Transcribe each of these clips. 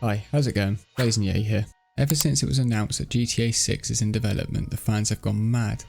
Hi, how's it going? BlazinYay here. Ever since it was announced that GTA 6 is in development, the fans have gone mad.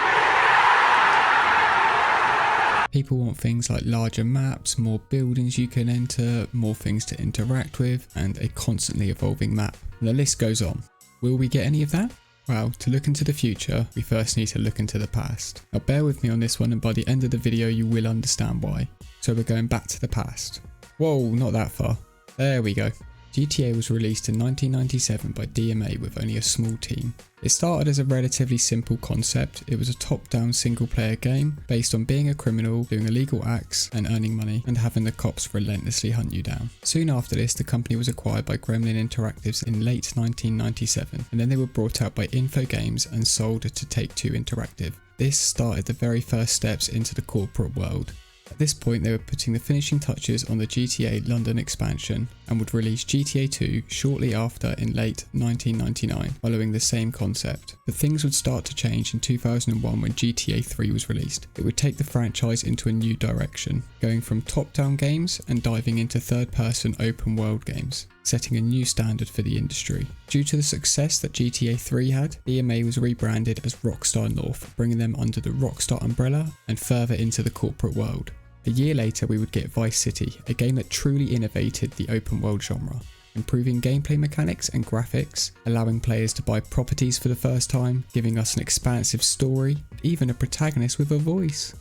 People want things like larger maps, more buildings you can enter, more things to interact with, and a constantly evolving map. And the list goes on. Will we get any of that? Well, to look into the future, we first need to look into the past. Now bear with me on this one, and by the end of the video you will understand why. So we're going back to the past. Whoa, not that far. There we go. GTA was released in 1997 by DMA with only a small team. It started as a relatively simple concept. It was a top-down single-player game based on being a criminal, doing illegal acts and earning money, and having the cops relentlessly hunt you down. Soon after this, the company was acquired by Gremlin Interactive in late 1997, and then they were brought out by Info Games and sold to Take-Two Interactive. This started the very first steps into the corporate world. At this point they were putting the finishing touches on the GTA London expansion and would release GTA 2 shortly after in late 1999 following the same concept. But things would start to change in 2001 when GTA 3 was released. It would take the franchise into a new direction, going from top-down games and diving into third-person open world games, setting a new standard for the industry. Due to the success that GTA 3 had, DMA was rebranded as Rockstar North, bringing them under the Rockstar umbrella and further into the corporate world. A year later we would get Vice City, a game that truly innovated the open world genre, improving gameplay mechanics and graphics, allowing players to buy properties for the first time, giving us an expansive story, even a protagonist with a voice.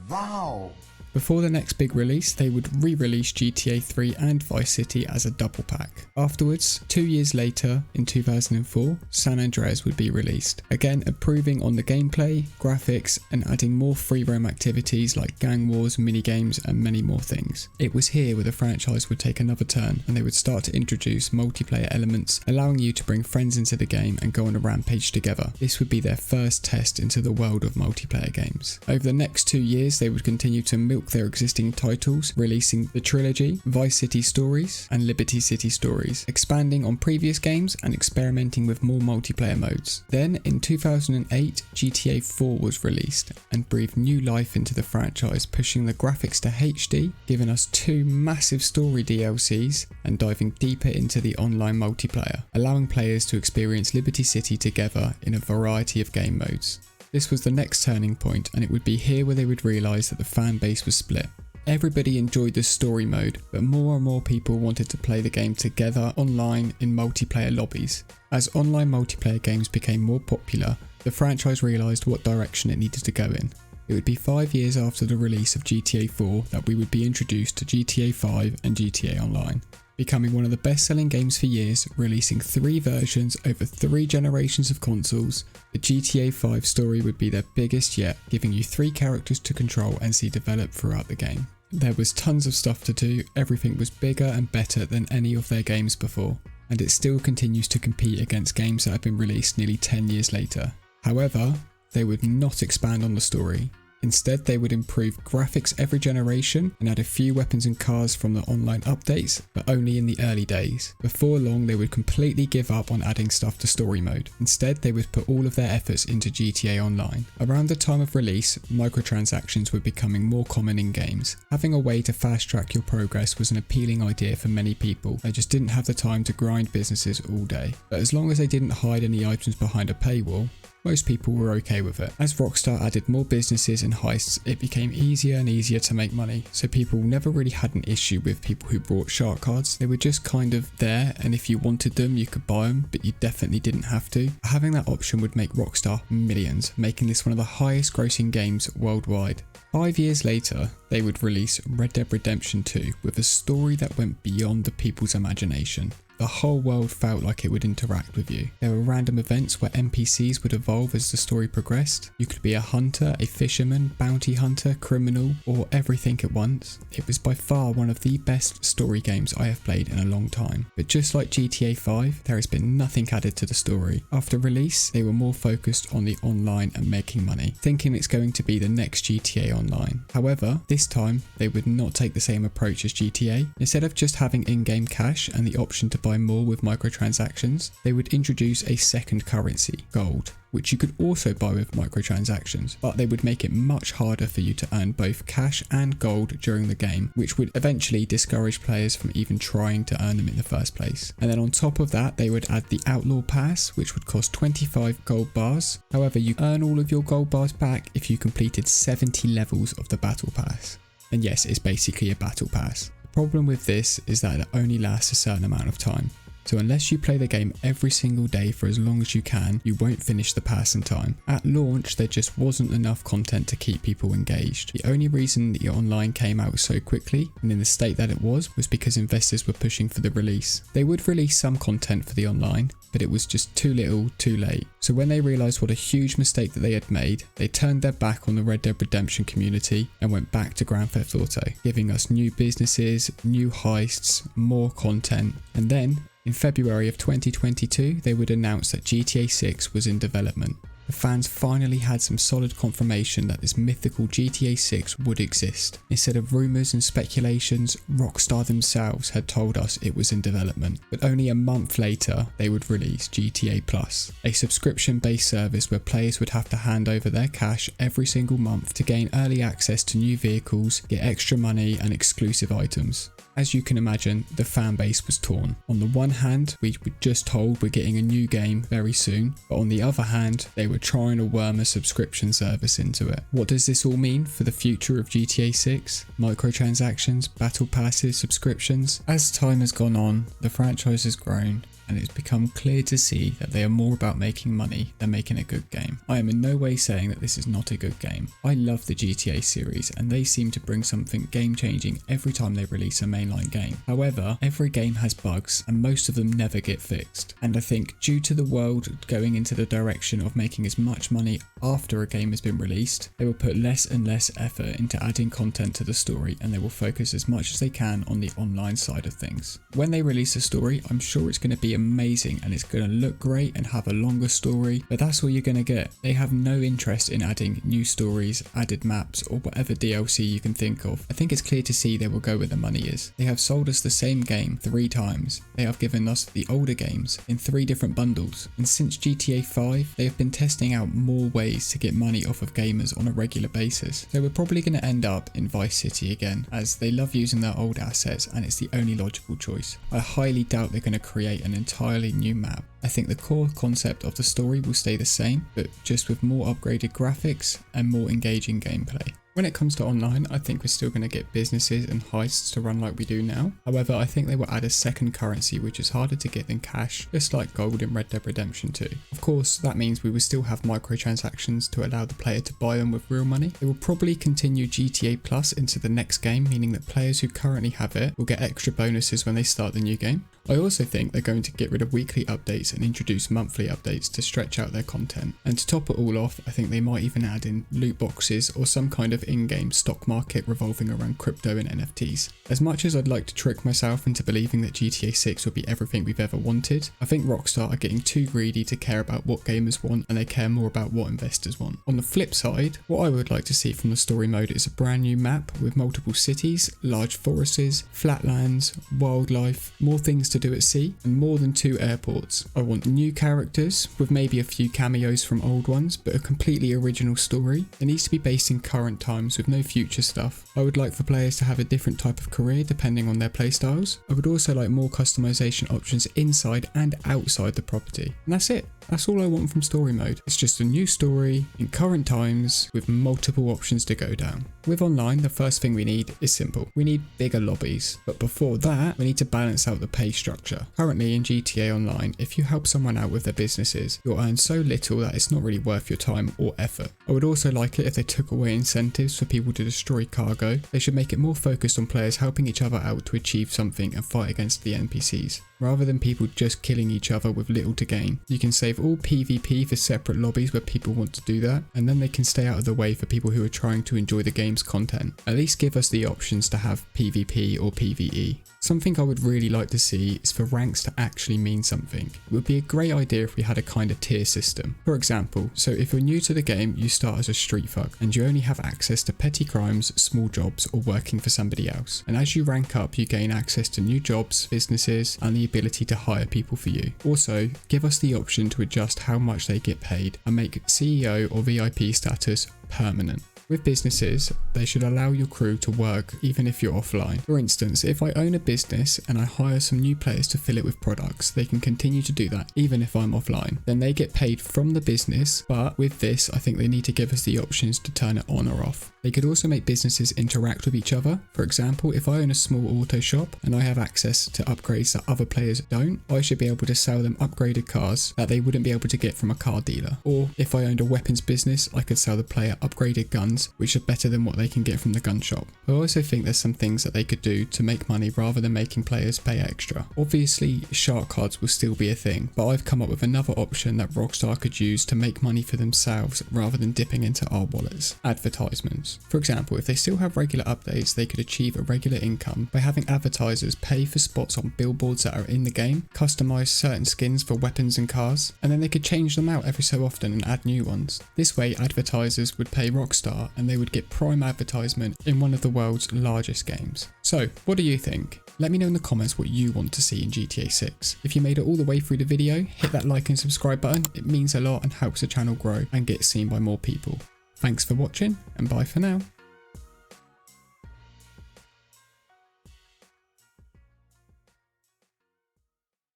Wow! Before the next big release, they would re-release GTA 3 and Vice City as a double pack. Afterwards, 2 years later, in 2004, San Andreas would be released, again improving on the gameplay, graphics, and adding more free roam activities like gang wars, minigames, and many more things. It was here where the franchise would take another turn, and they would start to introduce multiplayer elements, allowing you to bring friends into the game and go on a rampage together. This would be their first test into the world of multiplayer games. Over the next 2 years, they would continue to milk their existing titles, releasing the trilogy, Vice City Stories and Liberty City Stories, expanding on previous games and experimenting with more multiplayer modes. Then in 2008, GTA 4 was released and breathed new life into the franchise, pushing the graphics to HD, giving us 2 massive story DLCs and diving deeper into the online multiplayer, allowing players to experience Liberty City together in a variety of game modes. This was the next turning point, and it would be here where they would realise that the fan base was split. Everybody enjoyed the story mode, but more and more people wanted to play the game together online in multiplayer lobbies. As online multiplayer games became more popular, the franchise realised what direction it needed to go in. It would be 5 years after the release of GTA 4 that we would be introduced to GTA 5 and GTA Online, becoming one of the best-selling games for years, releasing 3 versions over 3 generations of consoles. The GTA 5 story would be their biggest yet, giving you 3 characters to control and see develop throughout the game. There was tons of stuff to do, everything was bigger and better than any of their games before, and it still continues to compete against games that have been released nearly 10 years later. However, they would not expand on the story. Instead, they would improve graphics every generation and add a few weapons and cars from the online updates, but only in the early days. Before long, they would completely give up on adding stuff to story mode. Instead, they would put all of their efforts into GTA Online. Around the time of release, microtransactions were becoming more common in games. Having a way to fast track your progress was an appealing idea for many people. They just didn't have the time to grind businesses all day. But as long as they didn't hide any items behind a paywall, most people were okay with it. As Rockstar added more businesses and heists, it became easier and easier to make money, so people never really had an issue with people who brought shark cards. They were just kind of there, and if you wanted them you could buy them, but you definitely didn't have to. Having that option would make Rockstar millions, making this one of the highest grossing games worldwide. 5 years later, they would release Red Dead Redemption 2 with a story that went beyond the people's imagination. The whole world felt like it would interact with you. There were random events where NPCs would evolve as the story progressed. You could be a hunter, a fisherman, bounty hunter, criminal, or everything at once. It was by far one of the best story games I have played in a long time. But just like GTA 5, there has been nothing added to the story. After release, they were more focused on the online and making money, thinking it's going to be the next GTA Online. However, this time, they would not take the same approach as GTA. Instead of just having in-game cash and the option to buy buy more with microtransactions, they would introduce a second currency, gold, which you could also buy with microtransactions, but they would make it much harder for you to earn both cash and gold during the game, which would eventually discourage players from even trying to earn them in the first place. And then on top of that, they would add the Outlaw Pass, which would cost 25 gold bars. However, you earn all of your gold bars back if you completed 70 levels of the Battle Pass. And yes, it's basically a Battle Pass. The problem with this is that it only lasts a certain amount of time. So unless you play the game every single day for as long as you can, you won't finish the pass in time. At launch, there just wasn't enough content to keep people engaged. The only reason the online came out so quickly, and in the state that it was because investors were pushing for the release. They would release some content for the online, but it was just too little, too late. So when they realised what a huge mistake that they had made, they turned their back on the Red Dead Redemption community and went back to Grand Theft Auto, giving us new businesses, new heists, more content, and then in February of 2022, they would announce that GTA 6 was in development. The fans finally had some solid confirmation that this mythical GTA 6 would exist. Instead of rumours and speculations, Rockstar themselves had told us it was in development. But only a month later, they would release GTA Plus, a subscription-based service where players would have to hand over their cash every single month to gain early access to new vehicles, get extra money and exclusive items. As you can imagine, the fan base was torn. On the one hand, we were just told we're getting a new game very soon, but on the other hand, they were trying to worm a subscription service into it. What does this all mean for the future of GTA 6? Microtransactions, battle passes, subscriptions? As time has gone on, the franchise has grown, and it's become clear to see that they are more about making money than making a good game. I am in no way saying that this is not a good game. I love the GTA series and they seem to bring something game-changing every time they release a mainline game. However, every game has bugs and most of them never get fixed. And I think due to the world going into the direction of making as much money after a game has been released, they will put less and less effort into adding content to the story and they will focus as much as they can on the online side of things. When they release a story, I'm sure it's going to be amazing and it's going to look great and have a longer story, but that's all you're going to get. They have no interest in adding new stories, added maps or whatever DLC you can think of. I think it's clear to see they will go where the money is. They have sold us the same game 3 times. They have given us the older games in 3 different bundles, and since GTA 5 they have been testing out more ways to get money off of gamers on a regular basis. So we're probably going to end up in Vice City again, as they love using their old assets and it's the only logical choice. I highly doubt they're going to create an entirely new map. I think the core concept of the story will stay the same, but just with more upgraded graphics and more engaging gameplay. When it comes to online, I think we're still going to get businesses and heists to run like we do now. However, I think they will add a second currency which is harder to get than cash, just like gold in Red Dead Redemption 2. Of course, that means we will still have microtransactions to allow the player to buy them with real money. They will probably continue GTA Plus into the next game, meaning that players who currently have it will get extra bonuses when they start the new game. I also think they're going to get rid of weekly updates and introduce monthly updates to stretch out their content. And to top it all off, I think they might even add in loot boxes or some kind of in-game stock market revolving around crypto and NFTs. As much as I'd like to trick myself into believing that GTA 6 will be everything we've ever wanted, I think Rockstar are getting too greedy to care about what gamers want and they care more about what investors want. On the flip side, what I would like to see from the story mode is a brand new map with multiple cities, large forests, flatlands, wildlife, more things to do at sea, and more than 2 airports. I want new characters with maybe a few cameos from old ones, but a completely original story. It needs to be based in current times with no future stuff. I would like for players to have a different type of career depending on their playstyles. I would also like more customization options inside and outside the property. And that's it. That's all I want from story mode. It's just a new story in current times with multiple options to go down. With online, the first thing we need is simple. We need bigger lobbies. But before that, we need to balance out the pay structure. Currently in GTA Online, if you help someone out with their businesses, you'll earn so little that it's not really worth your time or effort. I would also like it if they took away incentives for people to destroy cargo. They should make it more focused on players helping each other out to achieve something and fight against the NPCs, rather than people just killing each other with little to gain. You can save all PvP for separate lobbies where people want to do that, and then they can stay out of the way for people who are trying to enjoy the game's content. At least give us the options to have PvP or PvE. Something I would really like to see is for ranks to actually mean something. It would be a great idea if we had a kind of tier system. For example, so if you're new to the game, you start as a street thug and you only have access to petty crimes, small jobs or working for somebody else. And as you rank up, you gain access to new jobs, businesses and the ability to hire people for you. Also, give us the option to adjust how much they get paid and make CEO or VIP status permanent. With businesses, they should allow your crew to work even if you're offline. For instance, if I own a business and I hire some new players to fill it with products, they can continue to do that even if I'm offline. Then they get paid from the business, but with this, I think they need to give us the options to turn it on or off. They could also make businesses interact with each other. For example, if I own a small auto shop and I have access to upgrades that other players don't, I should be able to sell them upgraded cars that they wouldn't be able to get from a car dealer. Or if I owned a weapons business, I could sell the player upgraded guns, which are better than what they can get from the gun shop. I also think there's some things that they could do to make money rather than making players pay extra. Obviously, shark cards will still be a thing, but I've come up with another option that Rockstar could use to make money for themselves rather than dipping into our wallets: advertisements. For example, if they still have regular updates, they could achieve a regular income by having advertisers pay for spots on billboards that are in the game, customize certain skins for weapons and cars, and then they could change them out every so often and add new ones. This way, advertisers would pay Rockstar and they would get prime advertisement in one of the world's largest games. So, what do you think? Let me know in the comments what you want to see in GTA 6. If you made it all the way through the video, hit that like and subscribe button. It means a lot and helps the channel grow and get seen by more people. Thanks for watching, and bye for now.